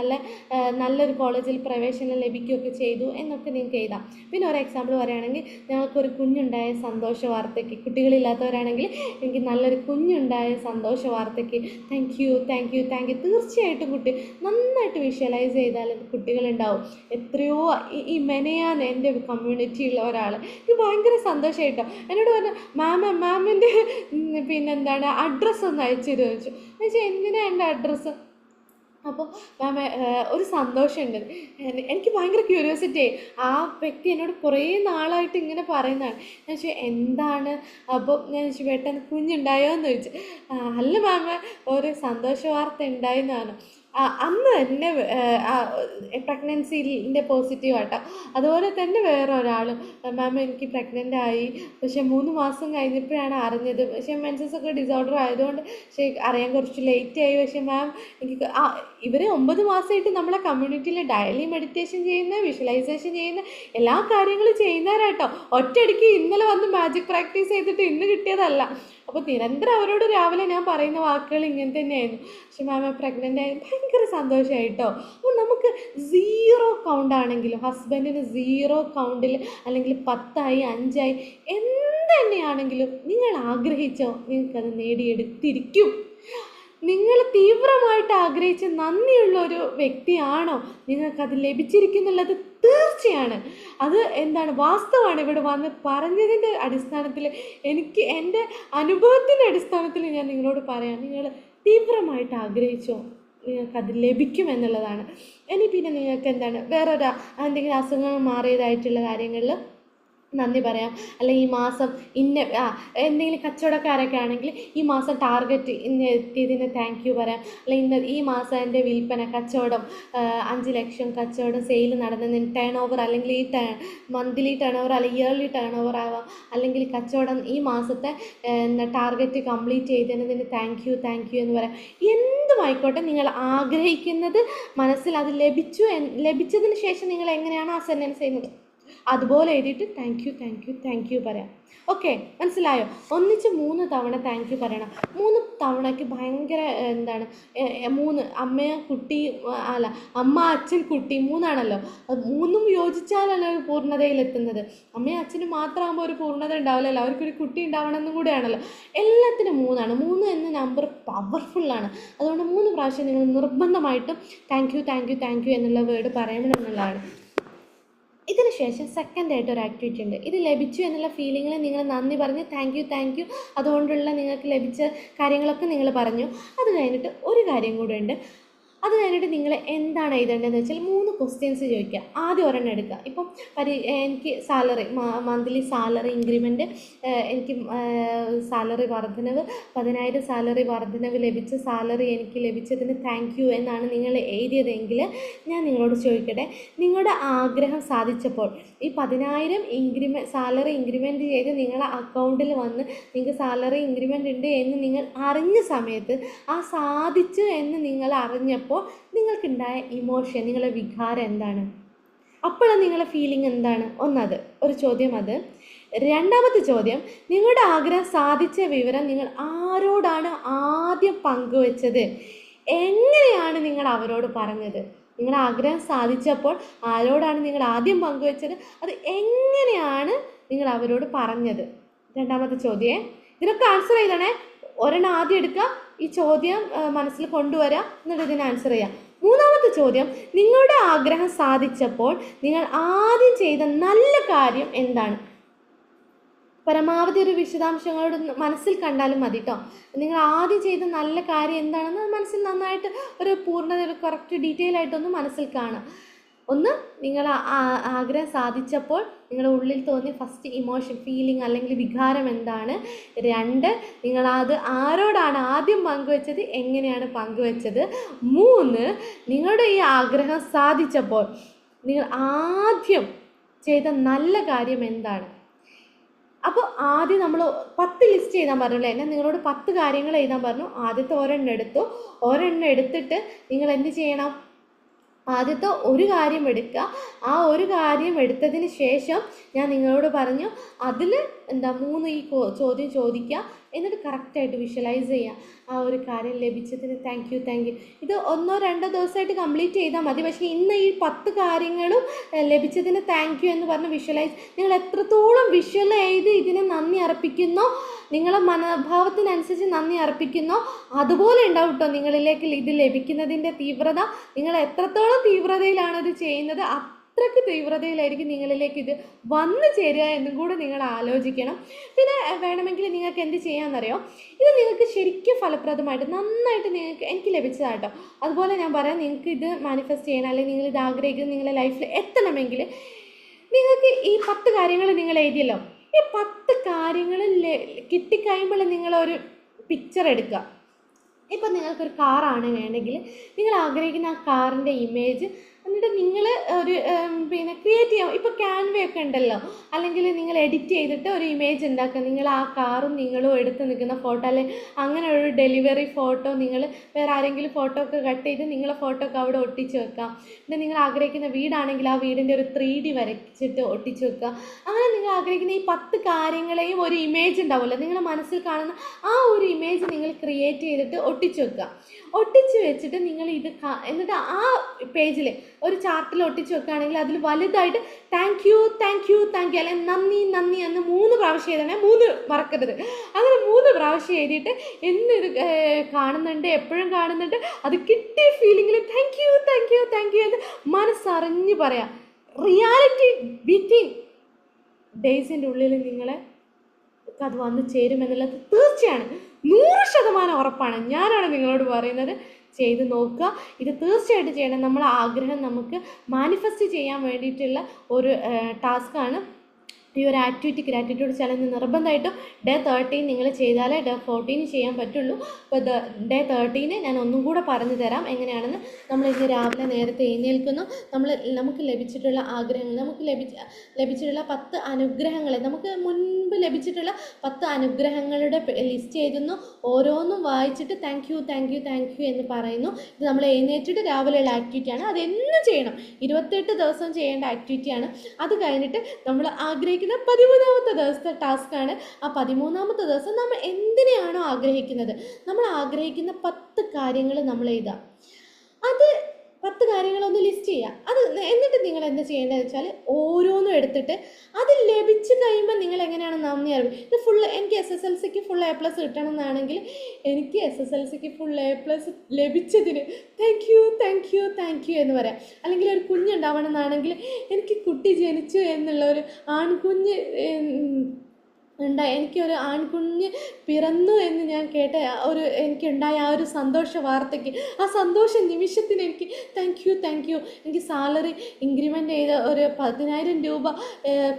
നല്ലൊരു കോളേജിൽ പ്രവേശനം ലഭിക്കുകയൊക്കെ ചെയ്തു എന്നൊക്കെ നിങ്ങൾക്ക് എഴുതാം. പിന്നെ ഒരു എക്സാമ്പിൾ പറയുകയാണെങ്കിൽ, ഞങ്ങൾക്കൊരു കുഞ്ഞുണ്ടായ സന്തോഷ വാർത്തയ്ക്ക്, കുട്ടികളില്ലാത്തവരാണെങ്കിൽ എനിക്ക് നല്ലൊരു കുഞ്ഞുണ്ടായ സന്തോഷ വാർത്തയ്ക്ക് thank you thank you thank you. തീർച്ചയായിട്ടും കുട്ടി നന്നായിട്ട് വിഷ്വലൈസ് ചെയ്താൽ കുട്ടികളുണ്ടാവും. എത്രയോ ഈ മെനയാന്ന് എൻ്റെ കമ്മ്യൂണിറ്റിയുള്ള ഒരാൾ എനിക്ക് ഭയങ്കര സന്തോഷമായിട്ടോ എന്നോട് പറഞ്ഞു, മാമിൻ്റെ പിന്നെന്താണ് അഡ്രസ്സ് ഒന്ന് അയച്ചു തരുമോ ചോദിച്ചു. ചോദിച്ചാൽ എന്തിനാ എൻ്റെ അഡ്രസ്സ്? അപ്പോൾ മാം ഒരു സന്തോഷമുണ്ട്. എനിക്ക് ഭയങ്കര ക്യൂരിയോസിറ്റി ആയി. ആ വ്യക്തി എന്നോട് കുറേ നാളായിട്ട് ഇങ്ങനെ പറയുന്നതാണ്. ഞാൻ ചോദിച്ചു എന്താണ്? അപ്പോൾ ഞാൻ ചോദിച്ചു പെട്ടെന്ന് കുഞ്ഞുണ്ടായോ എന്ന് ചോദിച്ചു. അല്ല മാം, ഒരു സന്തോഷ വാർത്ത ഉണ്ടായെന്നാണ്. അന്ന് തന്നെ പ്രഗ്നൻസിൻ്റെ പോസിറ്റീവ് ആട്ടോ. അതുപോലെ തന്നെ വേറെ ഒരാൾ, മാം എനിക്ക് പ്രഗ്നൻ്റ് ആയി, പക്ഷേ 3 മാസം കഴിഞ്ഞപ്പോഴാണ് അറിഞ്ഞത്. പക്ഷേ മെൻസസ് ഒക്കെ ഡിസോർഡർ ആയതുകൊണ്ട് പക്ഷേ അറിയാൻ കുറച്ച് ലേറ്റ് ആയി. പക്ഷേ മാം എനിക്ക് ഇവർ 9 മാസമായിട്ട് നമ്മളെ കമ്മ്യൂണിറ്റിയിൽ ഡെയിലി മെഡിറ്റേഷൻ ചെയ്യുന്ന, വിഷ്വലൈസേഷൻ ചെയ്യുന്ന എല്ലാ കാര്യങ്ങളും ചെയ്യുന്നവരാട്ടോ. ഒറ്റയടിക്ക് ഇന്നലെ വന്ന് മാജിക് പ്രാക്ടീസ് ചെയ്തിട്ട് ഇന്ന് കിട്ടിയതല്ല. അപ്പോൾ നിരന്തരം അവരോട് രാവിലെ ഞാൻ പറയുന്ന വാക്കുകൾ ഇങ്ങനെ തന്നെയായിരുന്നു. പക്ഷെ മാം പ്രഗ്നൻ്റ് ആയി ഭയങ്കര സന്തോഷമായിട്ടോ. അപ്പോൾ നമുക്ക് 0 കൗണ്ട് ആണെങ്കിലും, ഹസ്ബൻഡിന് 0 കൗണ്ടിൽ അല്ലെങ്കിൽ 10ആയി 5ആയി എന്ത് തന്നെയാണെങ്കിലും നിങ്ങൾ ആഗ്രഹിച്ചോ നിങ്ങൾക്കത് നേടിയെടുത്തിരിക്കും. നിങ്ങൾ തീവ്രമായിട്ട് ആഗ്രഹിച്ച് നന്ദിയുള്ള ഒരു വ്യക്തിയാണോ നിങ്ങൾക്കത് ലഭിച്ചിരിക്കുന്നുള്ളത് തീർച്ചയാണ്. അത് എന്താണ് വാസ്തവമാണ്. ഇവിടെ വന്ന് പറഞ്ഞതിൻ്റെ അടിസ്ഥാനത്തിൽ എനിക്ക് എൻ്റെ അനുഭവത്തിൻ്റെ അടിസ്ഥാനത്തിൽ ഞാൻ നിങ്ങളോട് പറയാം, നിങ്ങൾ തീവ്രമായിട്ട് ആഗ്രഹിച്ചോ നിങ്ങൾക്കത് ലഭിക്കുമെന്നുള്ളതാണ്. ഇനി പിന്നെ നിങ്ങൾക്ക് എന്താണ് വേറൊരു എന്തെങ്കിലും അസുഖങ്ങൾ മാറിയതായിട്ടുള്ള കാര്യങ്ങളിൽ നന്ദി പറയാം. അല്ലെങ്കിൽ ഈ മാസം എന്തെങ്കിലും കച്ചവടക്കാരൊക്കെ ആണെങ്കിൽ ഈ മാസം ടാർഗറ്റ് ഇന്ന് എത്തിയതിന് താങ്ക് യു പറയാം. അല്ലെങ്കിൽ ഈ മാസം എൻ്റെ വിൽപ്പന കച്ചവടം 5 ലക്ഷം കച്ചവടം സെയിൽ നടന്നതിന് ടേൺ ഓവർ, അല്ലെങ്കിൽ ഈ മന്ത്ലി ടേൺ ഓവർ അല്ലെങ്കിൽ ഇയർലി ടേൺ ഓവർ ആവാം. അല്ലെങ്കിൽ കച്ചവടം ഈ മാസത്തെ ടാർഗറ്റ് കംപ്ലീറ്റ് ചെയ്തതിന് താങ്ക് യു എന്ന് പറയാം. എന്തുമായിക്കോട്ടെ, നിങ്ങൾ ആഗ്രഹിക്കുന്നത് മനസ്സിൽ അത് ലഭിച്ചതിന് ശേഷം നിങ്ങൾ എങ്ങനെയാണ് ആ സെൻറ്റൻസ് ചെയ്യുന്നത് അതുപോലെ എഴുതിയിട്ട് താങ്ക് യു പറയാം. ഓക്കെ, മനസ്സിലായോ? ഒന്നിച്ച് 3 തവണ താങ്ക് യു പറയണം. 3 തവണയ്ക്ക് ഭയങ്കര എന്താണ് 3 അമ്മയും കുട്ടി അമ്മ അച്ഛൻ കുട്ടി 3ആണല്ലോ. അത് 3ഉം യോജിച്ചാലല്ലോ ഒരു പൂർണ്ണതയിലെത്തുന്നത്. അമ്മയും അച്ഛനും മാത്രമാകുമ്പോൾ ഒരു പൂർണ്ണത ഉണ്ടാവില്ലല്ലോ, അവർക്കൊരു കുട്ടി ഉണ്ടാവണമെന്നും കൂടെയാണല്ലോ. എല്ലാത്തിനും 3ആണ്. 3 എന്ന നമ്പർ പവർഫുള്ളാണ്. അതുകൊണ്ട് 3 പ്രാവശ്യം നിങ്ങൾ നിർബന്ധമായിട്ടും താങ്ക് യു എന്നുള്ള വേർഡ് പറയണമെന്നുള്ളതാണ്. ഇതിന് ശേഷം സെക്കൻഡായിട്ട് ഒരു ആക്ടിവിറ്റി ഉണ്ട്. ഇത് ലഭിച്ചു എന്നുള്ള ഫീലിങ്ങിൽ നിങ്ങൾ നന്ദി പറഞ്ഞ് താങ്ക് യു അതുകൊണ്ടുള്ള നിങ്ങൾക്ക് ലഭിച്ച കാര്യങ്ങളൊക്കെ നിങ്ങൾ പറഞ്ഞു. അത് കഴിഞ്ഞിട്ട് ഒരു കാര്യം കൂടെ ഉണ്ട്. അത് കഴിഞ്ഞിട്ട് നിങ്ങൾ എന്താണ് എഴുതേണ്ടതെന്ന് വെച്ചാൽ 3 ക്വസ്റ്റ്യൻസ് ചോദിക്കുക. ആദ്യം ഒരെണ്ണം എടുക്കുക. ഇപ്പം എനിക്ക് സാലറി, മന്ത്ലി സാലറി ഇൻക്രിമെൻറ്റ്, എനിക്ക് സാലറി വർധനവ് 10,000 സാലറി വർധനവ് ലഭിച്ച സാലറി എനിക്ക് ലഭിച്ചതിന് താങ്ക് യു എന്നാണ് നിങ്ങൾ എഴുതിയതെങ്കിൽ ഞാൻ നിങ്ങളോട് ചോദിക്കട്ടെ, നിങ്ങളുടെ ആഗ്രഹം സാധിച്ചപ്പോൾ ഈ 10,000 സാലറി ഇൻക്രിമെൻറ്റ് ചെയ്ത് നിങ്ങളുടെ അക്കൗണ്ടിൽ വന്ന് നിങ്ങൾക്ക് സാലറി ഇൻക്രിമെൻറ്റ് ഉണ്ട് എന്ന് നിങ്ങൾ അറിഞ്ഞ സമയത്ത്, ആ സാധിച്ചു എന്ന് നിങ്ങൾ അറിഞ്ഞപ്പോൾ നിങ്ങൾക്കുണ്ടായ ഇമോഷൻ, നിങ്ങളുടെ വികാരം എന്താണ്? അപ്പോൾ നിങ്ങളുടെ ഫീലിംഗ് എന്താണ്? ഒന്നത് ഒരു ചോദ്യം. അത് രണ്ടാമത്തെ ചോദ്യം, നിങ്ങളുടെ ആഗ്രഹം സാധിച്ച വിവരം നിങ്ങൾ ആരോടാണ് ആദ്യം പങ്കുവെച്ചത്? എങ്ങനെയാണ് നിങ്ങൾ അവരോട് പറഞ്ഞത്? നിങ്ങളുടെ ആഗ്രഹം സാധിച്ചപ്പോൾ ആരോടാണ് നിങ്ങൾ ആദ്യം പങ്കുവെച്ചത്? അത് എങ്ങനെയാണ് നിങ്ങൾ അവരോട് പറഞ്ഞത്? രണ്ടാമത്തെ ചോദ്യം. ഇതിനൊക്കെ ആൻസർ ചെയ്തണേ. ഒരെണ്ണം ആദ്യം എടുക്കുക, ഈ ചോദ്യം മനസ്സിൽ കൊണ്ടുവരാം, എന്നിട്ട് ഇതിന് ആൻസർ ചെയ്യാം. മൂന്നാമത്തെ ചോദ്യം, നിങ്ങളുടെ ആഗ്രഹം സാധിച്ചപ്പോൾ നിങ്ങൾ ആദ്യം ചെയ്ത നല്ല കാര്യം എന്താണ്? പരമാവധി ഒരു വിശദാംശങ്ങളോട് മനസ്സിൽ കണ്ടാലും മതി കേട്ടോ. നിങ്ങൾ ആദ്യം ചെയ്ത നല്ല കാര്യം എന്താണെന്ന് മനസ്സിൽ നന്നായിട്ട് ഒരു പൂർണ്ണത, ഒരു കറക്റ്റ് ഡീറ്റെയിൽ ആയിട്ടൊന്ന് മനസ്സിൽ കാണാം. ഒന്ന്, നിങ്ങൾ ആഗ്രഹം സാധിച്ചപ്പോൾ നിങ്ങളുടെ ഉള്ളിൽ തോന്നിയ ഫസ്റ്റ് ഇമോഷൻ, ഫീലിംഗ് അല്ലെങ്കിൽ വികാരം എന്താണ്? 2, നിങ്ങളത് ആരോടാണ് ആദ്യം പങ്കുവെച്ചത്, എങ്ങനെയാണ് പങ്കുവെച്ചത്? 3, നിങ്ങളുടെ ഈ ആഗ്രഹം സാധിച്ചപ്പോൾ നിങ്ങൾ ആദ്യം ചെയ്ത നല്ല കാര്യം എന്താണ്? അപ്പോൾ ആദ്യം നമ്മൾ 10 ലിസ്റ്റ് എഴുതാൻ പറഞ്ഞല്ലേ, ഞാൻ നിങ്ങളോട് 10 കാര്യങ്ങൾ എഴുതാൻ പറഞ്ഞു. ആദ്യത്തെ ഒരെണ്ണം എടുത്തു. ഒരെണ്ണം എടുത്തിട്ട് നിങ്ങൾ എന്ത് ചെയ്യണം? ആദ്യത്തെ ഒരു കാര്യം എടുക്കുക. ആ ഒരു കാര്യം എടുത്തതിന് ശേഷം ഞാൻ നിങ്ങളോട് പറഞ്ഞു അതിൽ എന്താ 3 ഈ ചോദ്യം ചോദിക്കുക. എന്നിട്ട് കറക്റ്റായിട്ട് വിഷ്വലൈസ് ചെയ്യുക. ആ ഒരു കാര്യം ലഭിച്ചതിന് താങ്ക് യു. ഇത് 1-2 ദിവസമായിട്ട് കംപ്ലീറ്റ് ചെയ്താൽ മതി. പക്ഷേ ഇന്ന് ഈ 10 കാര്യങ്ങളും ലഭിച്ചതിന് താങ്ക് യു എന്ന് പറഞ്ഞ് വിഷ്വലൈസ്, നിങ്ങൾ എത്രത്തോളം വിഷ്വൽ ചെയ്ത് ഇതിന് നന്ദി അർപ്പിക്കുന്നോ, നിങ്ങളെ മനോഭാവത്തിനനുസരിച്ച് നന്ദി അർപ്പിക്കുന്നോ, അതുപോലെ ഉണ്ടാവും കേട്ടോ നിങ്ങളിലേക്ക് ഇത് ലഭിക്കുന്നതിൻ്റെ തീവ്രത. നിങ്ങൾ എത്രത്തോളം തീവ്രതയിലാണ് ഇത് ചെയ്യുന്നത്, അത്രയ്ക്ക് തീവ്രതയിലായിരിക്കും നിങ്ങളിലേക്ക് ഇത് വന്നു ചേരുക എന്നും കൂടെ നിങ്ങൾ ആലോചിക്കണം. പിന്നെ വേണമെങ്കിൽ നിങ്ങൾക്ക് എന്ത് ചെയ്യാമെന്നറിയോ, ഇത് നിങ്ങൾക്ക് ശരിക്കും ഫലപ്രദമായിട്ട് നന്നായിട്ട് എനിക്ക് ലഭിച്ചതാട്ടോ. അതുപോലെ ഞാൻ പറയാം, നിങ്ങൾക്ക് ഇത് മാനിഫെസ്റ്റ് ചെയ്യണം, അല്ലെങ്കിൽ നിങ്ങൾ ഇത് ആഗ്രഹിക്കുന്നത് നിങ്ങളുടെ ലൈഫിൽ എത്തണമെങ്കിൽ നിങ്ങൾക്ക് ഈ 10 കാര്യങ്ങൾ നിങ്ങൾ എഴുതിയല്ലോ, ഈ 10 കാര്യങ്ങൾ കിട്ടിക്കഴിയുമ്പോൾ നിങ്ങളൊരു പിക്ചർ എടുക്കുക. ഇപ്പം നിങ്ങൾക്കൊരു കാറാണ് വേണമെങ്കിൽ നിങ്ങൾ ആഗ്രഹിക്കുന്ന ആ കാറിൻ്റെ ഇമേജ് എന്നിട്ട് നിങ്ങൾ ഒരു പിന്നെ ക്രിയേറ്റ് ചെയ്യാം. ഇപ്പോൾ ക്യാൻവയൊക്കെ ഉണ്ടല്ലോ, അല്ലെങ്കിൽ നിങ്ങൾ എഡിറ്റ് ചെയ്തിട്ട് ഒരു ഇമേജ് ഉണ്ടാക്കുക. നിങ്ങൾ ആ കാറും നിങ്ങളും എടുത്ത് നിൽക്കുന്ന ഫോട്ടോ, അല്ലെങ്കിൽ അങ്ങനെ ഒരു ഡെലിവറി ഫോട്ടോ, നിങ്ങൾ വേറെ ആരെങ്കിലും ഫോട്ടോ ഒക്കെ കട്ട് ചെയ്ത് നിങ്ങളെ ഫോട്ടോ ഒക്കെ അവിടെ ഒട്ടിച്ച് വെക്കാം. പിന്നെ നിങ്ങൾ ആഗ്രഹിക്കുന്ന വീടാണെങ്കിൽ ആ വീടിൻ്റെ ഒരു 3D വരച്ചിട്ട് ഒട്ടിച്ച് വെക്കുക. അങ്ങനെ നിങ്ങൾ ആഗ്രഹിക്കുന്ന ഈ 10 കാര്യങ്ങളെയും ഒരു ഇമേജ് ഉണ്ടാവുമല്ലോ, നിങ്ങളുടെ മനസ്സിൽ കാണുന്ന ആ ഒരു ഇമേജ് നിങ്ങൾ ക്രിയേറ്റ് ചെയ്തിട്ട് ഒട്ടിച്ച് വെക്കുക. ഒട്ടിച്ച് വെച്ചിട്ട് നിങ്ങൾ ഇത് എന്നിട്ട് ആ പേജിൽ ഒരു ചാർട്ടിൽ ഒട്ടിച്ച് വെക്കുകയാണെങ്കിൽ അതിൽ വലുതായിട്ട് താങ്ക് യു അല്ലെങ്കിൽ നന്ദി എന്ന് 3 പ്രാവശ്യം എഴുതണേ. 3 മറക്കരുത്. അങ്ങനെ 3 പ്രാവശ്യം എഴുതിയിട്ട് ഇത് കാണുന്നുണ്ട്, എപ്പോഴും കാണുന്നുണ്ട്, അത് കിട്ടിയ ഫീലിങ്ങിൽ താങ്ക് യു എന്ന് മനസ്സറിഞ്ഞ് പറയാം. റിയാലിറ്റി വിത്തിൻ ഡേയ്സിൻ്റെ ഉള്ളിൽ നിങ്ങളെ അത് വന്ന് ചേരുമെന്നുള്ളത് തീർച്ചയാണ്, 100% ഉറപ്പാണ്. ഞാനാണ് നിങ്ങളോട് പറയുന്നത്, ചെയ്ത് നോക്കുക. ഇത് തീർച്ചയായിട്ടും ചെയ്യണം. നമ്മളെ ആഗ്രഹം നമുക്ക് മാനിഫെസ്റ്റ് ചെയ്യാൻ വേണ്ടിയിട്ടുള്ള ഒരു ടാസ്ക്കാണ് ഈ ഒരു ആക്ടിവിറ്റി ഗ്രാറ്റിറ്റ്യൂഡ് ചലഞ്ച്. നിർബന്ധമായിട്ടും ഡേ 13 നിങ്ങൾ ചെയ്താലേ ഡേ 14 ചെയ്യാൻ പറ്റുള്ളൂ. അപ്പോൾ ഡേ 13 ഞാൻ ഒന്നും കൂടെ പറഞ്ഞു തരാം എങ്ങനെയാണെന്ന്. നമ്മൾ ഇന്ന് രാവിലെ നേരത്തെ എഴുന്നേൽക്കുന്നു. നമുക്ക് ലഭിച്ചിട്ടുള്ള ആഗ്രഹങ്ങൾ, നമുക്ക് ലഭിച്ചിട്ടുള്ള 10 അനുഗ്രഹങ്ങൾ, നമുക്ക് മുൻപ് ലഭിച്ചിട്ടുള്ള 10 അനുഗ്രഹങ്ങളുടെ ലിസ്റ്റ് എഴുതുന്നു. ഓരോന്നും വായിച്ചിട്ട് താങ്ക് യു എന്ന് പറയുന്നു. ഇത് നമ്മൾ എഴുന്നേറ്റിട്ട് രാവിലെയുള്ള ആക്ടിവിറ്റിയാണ്. അതെന്നും ചെയ്യണം. 28 ദിവസം ചെയ്യേണ്ട ആക്ടിവിറ്റിയാണ്. അത് കഴിഞ്ഞിട്ട് നമ്മൾ ആഗ്രഹിക്കുന്ന 13ാമത്തെ ദിവസത്തെ ടാസ്ക്കാണ്. ആ 13ാമത്തെ ദിവസം നമ്മൾ എന്തിനെയാണോ ആഗ്രഹിക്കുന്നത്, നമ്മൾ ആഗ്രഹിക്കുന്ന 10 കാര്യങ്ങൾ നമ്മൾ എഴുതാം. അത് 10 കാര്യങ്ങളൊന്ന് ലിസ്റ്റ് ചെയ്യുക. അത് എന്നിട്ട് നിങ്ങൾ എന്താ ചെയ്യേണ്ടതെന്ന് വെച്ചാൽ ഓരോന്നും എടുത്തിട്ട് അത് ലഭിച്ചു കഴിയുമ്പോൾ നിങ്ങൾ എങ്ങനെയാണ് നന്ദി അറിയുക. ഇത് എനിക്ക് SSLCക്ക് ഫുൾ A+ കിട്ടണം എന്നാണെങ്കിൽ എനിക്ക് SSLCക്ക് ഫുൾ A+ ലഭിച്ചതിന് താങ്ക് യു എന്ന് പറയാം. അല്ലെങ്കിൽ ഒരു കുഞ്ഞുണ്ടാവണം എന്നാണെങ്കിൽ എനിക്ക് കുട്ടി ജനിച്ചു എന്നുള്ള ഒരു ആൺകുഞ്ഞ് എനിക്കൊരു ആൺകുഞ്ഞ് പിറന്നു എന്ന് ഞാൻ കേട്ട എനിക്കുണ്ടായ ആ ഒരു സന്തോഷ വാർത്തയ്ക്ക്, ആ സന്തോഷ നിമിഷത്തിന് എനിക്ക് താങ്ക് യു. എനിക്ക് സാലറി ഇൻക്രിമെൻ്റ് ചെയ്ത് ഒരു 10,000 രൂപ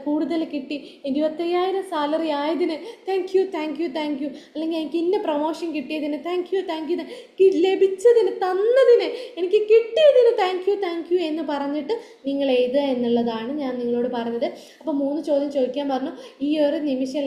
കൂടുതൽ കിട്ടി, 25,000 സാലറി ആയതിന് താങ്ക് യു. അല്ലെങ്കിൽ എനിക്ക് ഇന്ന പ്രൊമോഷൻ കിട്ടിയതിന് താങ്ക് യു. ലഭിച്ചതിന്, തന്നതിന്, എനിക്ക് കിട്ടിയതിന് താങ്ക് യു എന്ന് പറഞ്ഞിട്ട് നിങ്ങൾ എഴുതുക എന്നുള്ളതാണ് ഞാൻ നിങ്ങളോട് പറഞ്ഞത്. അപ്പോൾ 3 ചോദ്യം ചോദിക്കാൻ പറഞ്ഞു. ഈ ഒരു നിമിഷം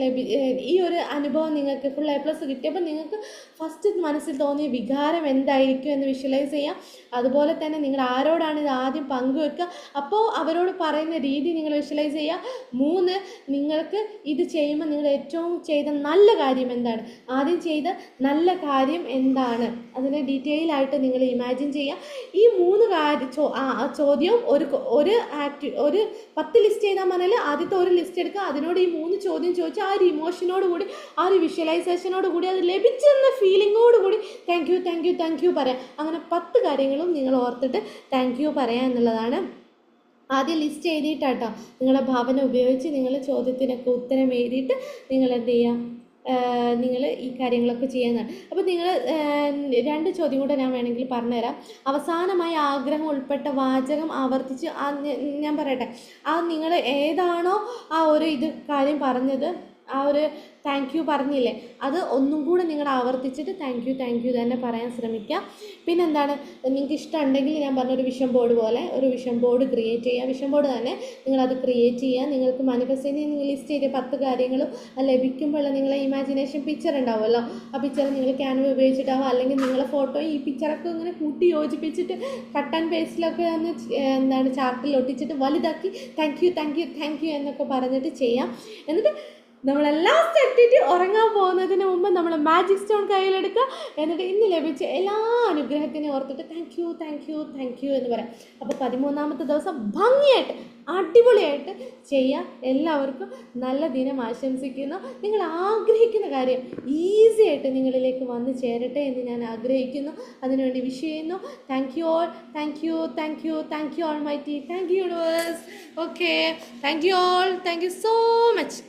ഈ ഒരു അനുഭവം നിങ്ങൾക്ക് ഫുൾ A+ കിട്ടിയപ്പോൾ നിങ്ങൾക്ക് ഫസ്റ്റ് മനസ്സിൽ തോന്നിയ വികാരം എന്തായിരിക്കും എന്ന് വിഷ്വലൈസ് ചെയ്യാം. അതുപോലെ തന്നെ നിങ്ങൾ ആരോടാണ് ഇത് ആദ്യം പങ്കുവെക്കുക, അപ്പോൾ അവരോട് പറയുന്ന രീതി നിങ്ങൾ വിഷ്വലൈസ് ചെയ്യുക. 3, നിങ്ങൾക്ക് ഇത് ചെയ്യുമ്പോൾ നിങ്ങൾ ഏറ്റവും ചെയ്ത നല്ല കാര്യം എന്താണ്, ആദ്യം ചെയ്ത നല്ല കാര്യം എന്താണ്, അതിനെ ഡീറ്റെയിൽ ആയിട്ട് നിങ്ങൾ ഇമാജിൻ ചെയ്യുക. ഈ 3 ചോദ്യവും ഒരു 10 ലിസ്റ്റ് ചെയ്താൽ പറഞ്ഞാൽ ആദ്യത്തെ ഒരു ലിസ്റ്റ് എടുക്കുക. അതിനോട് ഈ 3 ചോദ്യം ചോദിച്ചാൽ ആ ഒരു ഇമോഷനോട് കൂടി, ആ ഒരു വിഷ്വലൈസേഷനോട് കൂടി, അത് ലഭിച്ചെന്ന ഫീലിങ്ങോട് കൂടി താങ്ക് യു പറയാം. അങ്ങനെ 10 കാര്യങ്ങളും നിങ്ങൾ ഓർത്തിട്ട് താങ്ക് യു പറയാം എന്നുള്ളതാണ്. ആദ്യം ലിസ്റ്റ് എഴുതിയിട്ടാട്ടോ നിങ്ങളുടെ ഭാവന ഉപയോഗിച്ച് നിങ്ങൾ ചോദ്യത്തിനൊക്കെ ഉത്തരം എഴുതിയിട്ട് നിങ്ങൾ എന്ത് ചെയ്യാം, നിങ്ങൾ ഈ കാര്യങ്ങളൊക്കെ ചെയ്യുന്നതാണ്. അപ്പോൾ നിങ്ങൾ 2 ചോദ്യം കൂടെ ഞാൻ വേണമെങ്കിൽ പറഞ്ഞുതരാം. അവസാനമായി ആഗ്രഹം ഉൾപ്പെട്ട വാചകം ആവർത്തിച്ച് ഞാൻ പറയട്ടെ, നിങ്ങൾ ഏതാണോ ആ ഒരു കാര്യം പറഞ്ഞത് ആ ഒരു താങ്ക് യു പറഞ്ഞില്ലേ, അത് ഒന്നും കൂടെ നിങ്ങൾ ആവർത്തിച്ചിട്ട് താങ്ക് യു തന്നെ പറയാൻ ശ്രമിക്കുക. പിന്നെന്താണ്, നിങ്ങൾക്ക് ഇഷ്ടമുണ്ടെങ്കിൽ ഞാൻ പറഞ്ഞൊരു വിഷൻ ബോർഡ് പോലെ ഒരു വിഷൻ ബോർഡ് ക്രിയേറ്റ് ചെയ്യുക. വിഷൻ ബോർഡ് തന്നെ നിങ്ങളത് ക്രിയേറ്റ് ചെയ്യുക. നിങ്ങൾക്ക് മാനിഫെസ്റ്റേഷൻ നിങ്ങൾ ലിസ്റ്റ് ചെയ്ത 10 കാര്യങ്ങളും ലഭിക്കുമ്പോൾ നിങ്ങളെ ഇമാജിനേഷൻ പിക്ചർ ഉണ്ടാവുമല്ലോ, ആ പിക്ചർ നിങ്ങൾ ക്യാൻവ ഉപയോഗിച്ചിട്ടാവും, അല്ലെങ്കിൽ നിങ്ങളെ ഫോട്ടോയും ഈ പിക്ചറൊക്കെ ഇങ്ങനെ കൂട്ടി യോജിപ്പിച്ചിട്ട് കട്ട് ആൻഡ് പേസ്റ്റിലൊക്കെ ഒന്ന് ചാർട്ടിൽ ഒട്ടിച്ചിട്ട് വലുതാക്കി താങ്ക് യു എന്നൊക്കെ പറഞ്ഞിട്ട് ചെയ്യാം. എന്നിട്ട് നമ്മളെല്ലാം സെറ്റിട്ട് ഉറങ്ങാൻ പോകുന്നതിന് മുമ്പ് നമ്മൾ മാജിക് സ്റ്റോൺ കയ്യിലെടുക്കുക. എന്നിട്ട് ഇന്ന് ലഭിച്ച എല്ലാ അനുഗ്രഹത്തിനും ഓർത്തിട്ട് താങ്ക് യു എന്ന് പറയാം. അപ്പോൾ 13ാമത്തെ ദിവസം ഭംഗിയായിട്ട് അടിപൊളിയായിട്ട് ചെയ്യാം. എല്ലാവർക്കും നല്ല ദിനം ആശംസിക്കുന്നു. നിങ്ങൾ ആഗ്രഹിക്കുന്ന കാര്യം ഈസി ആയിട്ട് നിങ്ങളിലേക്ക് വന്ന് ചേരട്ടെ എന്ന് ഞാൻ ആഗ്രഹിക്കുന്നു. അതിനുവേണ്ടി വിഷ് ചെയ്യുന്നു. Thank you all, thank you almighty, thank you universe. Okay, thank you all, thank you so much.